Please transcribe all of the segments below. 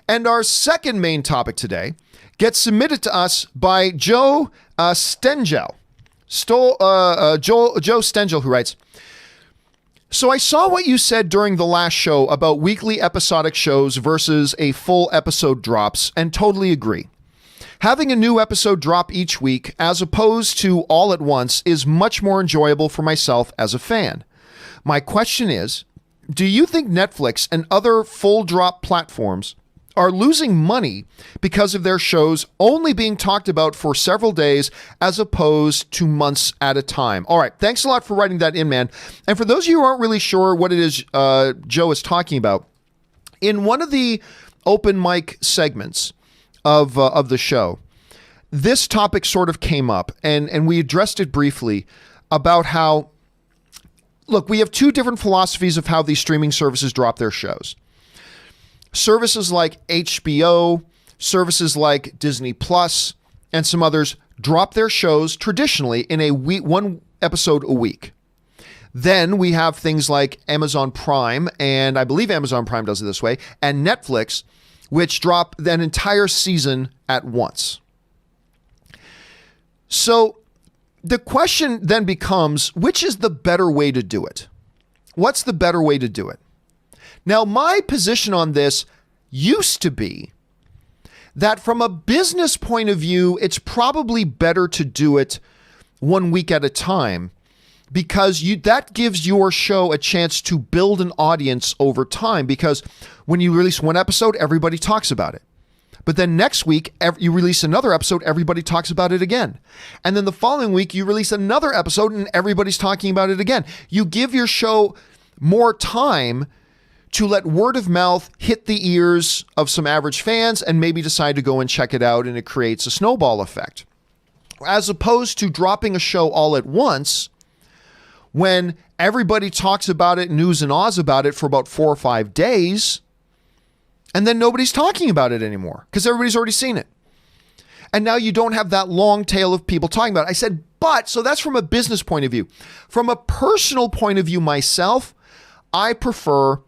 And our second main topic today gets submitted to us by Joe Stengel. Joe Stengel, who writes, so I saw what you said during the last show about weekly episodic shows versus a full episode drops, and totally agree. Having a new episode drop each week, as opposed to all at once, is much more enjoyable for myself as a fan. My question is, do you think Netflix and other full drop platforms are losing money because of their shows only being talked about for several days as opposed to months at a time? All right, thanks a lot for writing that in, man. And for those of you who aren't really sure what it is Joe is talking about, in one of the open mic segments of the show, this topic sort of came up, and we addressed it briefly about how, look, we have two different philosophies of how these streaming services drop their shows. Services like HBO, services like Disney Plus, and some others drop their shows traditionally in a week, one episode a week. Then we have things like Amazon Prime, and I believe Amazon Prime does it this way, and Netflix, which drop an entire season at once. So the question then becomes, which is the better way to do it? What's the better way to do it? Now, my position on this used to be that from a business point of view, it's probably better to do it 1 week at a time, because that gives your show a chance to build an audience over time, because when you release one episode, everybody talks about it. But then next week, you release another episode, everybody talks about it again. And then the following week, you release another episode and everybody's talking about it again. You give your show more time to let word of mouth hit the ears of some average fans and maybe decide to go and check it out, and it creates a snowball effect. As opposed to dropping a show all at once, when everybody talks about it, news and ahs about it for about 4 or 5 days, and then nobody's talking about it anymore because everybody's already seen it. And now you don't have that long tail of people talking about it. I said, so that's from a business point of view. From a personal point of view myself, I prefer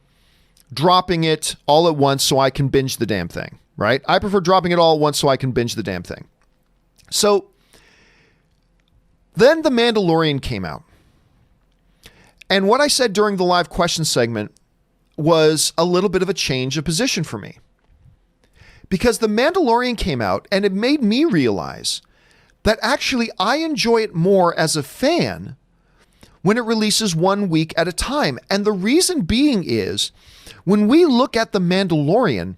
dropping it all at once so I can binge the damn thing, right? I prefer dropping it all at once so I can binge the damn thing. So then The Mandalorian came out. And what I said during the live question segment was a little bit of a change of position for me. Because The Mandalorian came out and it made me realize that actually I enjoy it more as a fan when it releases 1 week at a time. And the reason being is, when we look at The Mandalorian,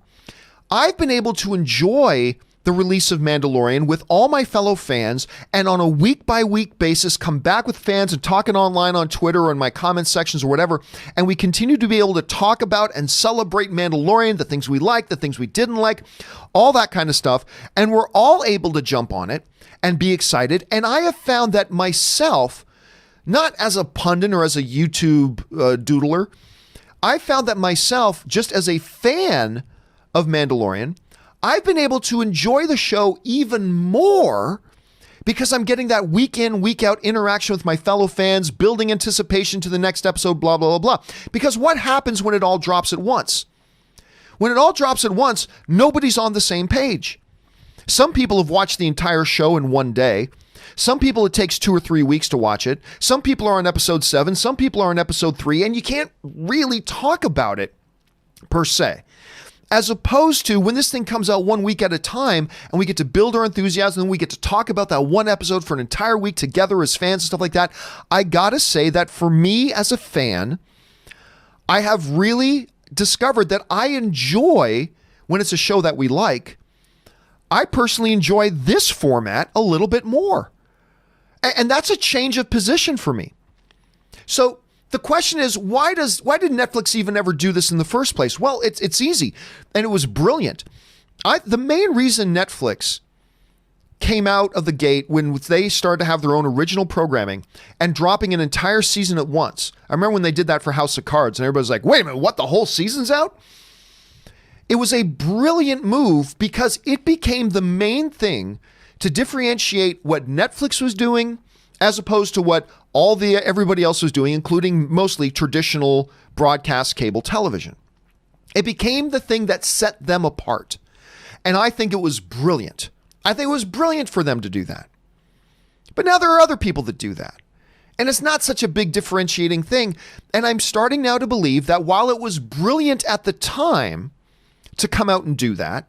I've been able to enjoy the release of Mandalorian with all my fellow fans, and on a week-by-week basis come back with fans and talking online on Twitter or in my comment sections or whatever, and we continue to be able to talk about and celebrate Mandalorian, the things we liked, the things we didn't like, all that kind of stuff, and we're all able to jump on it and be excited. And I have found that myself, not as a pundit or as a YouTube doodler, I found that myself, just as a fan of Mandalorian, I've been able to enjoy the show even more because I'm getting that week in, week out interaction with my fellow fans, building anticipation to the next episode, blah, blah, blah, blah. Because what happens when it all drops at once? When it all drops at once, nobody's on the same page. Some people have watched the entire show in one day. Some people, it takes 2 or 3 weeks to watch it. Some people are on episode 7. Some people are on episode 3, and you can't really talk about it per se. As opposed to when this thing comes out 1 week at a time and we get to build our enthusiasm and we get to talk about that one episode for an entire week together as fans and stuff like that. I gotta say that for me as a fan, I have really discovered that I enjoy, when it's a show that we like, I personally enjoy this format a little bit more. And that's a change of position for me. So the question is, why did Netflix even ever do this in the first place? Well, it's easy, and it was brilliant. The main reason Netflix came out of the gate when they started to have their own original programming and dropping an entire season at once. I remember when they did that for House of Cards, and everybody's like, wait a minute, what, the whole season's out? It was a brilliant move because it became the main thing to differentiate what Netflix was doing as opposed to what everybody else was doing, including mostly traditional broadcast cable television. It became the thing that set them apart. And I think it was brilliant. I think it was brilliant for them to do that. But now there are other people that do that. And it's not such a big differentiating thing. And I'm starting now to believe that while it was brilliant at the time to come out and do that,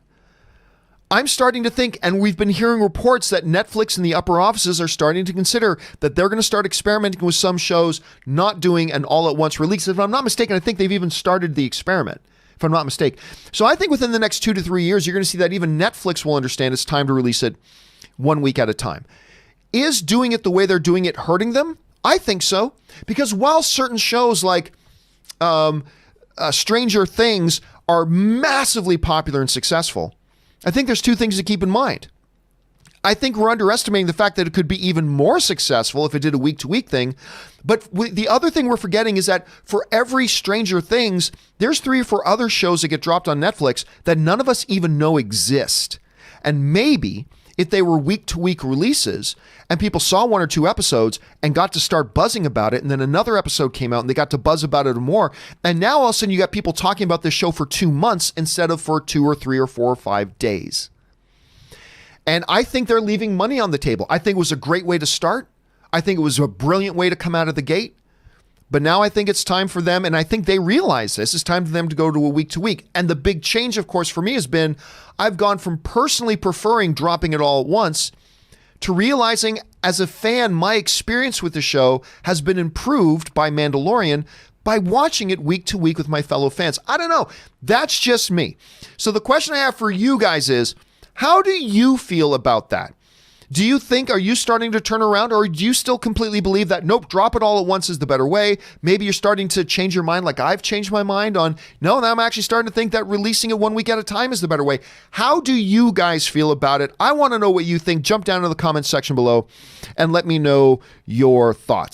I'm starting to think, and we've been hearing reports that Netflix and the upper offices are starting to consider that they're going to start experimenting with some shows, not doing an all-at-once release. If I'm not mistaken, I think they've even started the experiment, if I'm not mistaken. So I think within the next 2 to 3 years, you're going to see that even Netflix will understand it's time to release it 1 week at a time. Is doing it the way they're doing it hurting them? I think so. Because while certain shows like Stranger Things are massively popular and successful, I think there's 2 things to keep in mind. I think we're underestimating the fact that it could be even more successful if it did a week-to-week thing. But the other thing we're forgetting is that for every Stranger Things, there's 3 or 4 other shows that get dropped on Netflix that none of us even know exist. And maybe if they were week-to-week releases and people saw 1 or 2 episodes and got to start buzzing about it, and then another episode came out and they got to buzz about it more, and now all of a sudden you got people talking about this show for 2 months instead of for 2 or 3 or 4 or 5 days. And I think they're leaving money on the table. I think it was a great way to start. I think it was a brilliant way to come out of the gate. But now I think it's time for them, and I think they realize this, it's time for them to go to a week-to-week. And the big change, of course, for me has been I've gone from personally preferring dropping it all at once to realizing as a fan, my experience with the show has been improved by Mandalorian by watching it week to week with my fellow fans. I don't know. That's just me. So the question I have for you guys is, how do you feel about that? Do you think, are you starting to turn around, or do you still completely believe that, nope, drop it all at once is the better way? Maybe you're starting to change your mind like I've changed my mind on, no, I'm actually starting to think that releasing it 1 week at a time is the better way. How do you guys feel about it? I want to know what you think. Jump down to the comments section below and let me know your thoughts.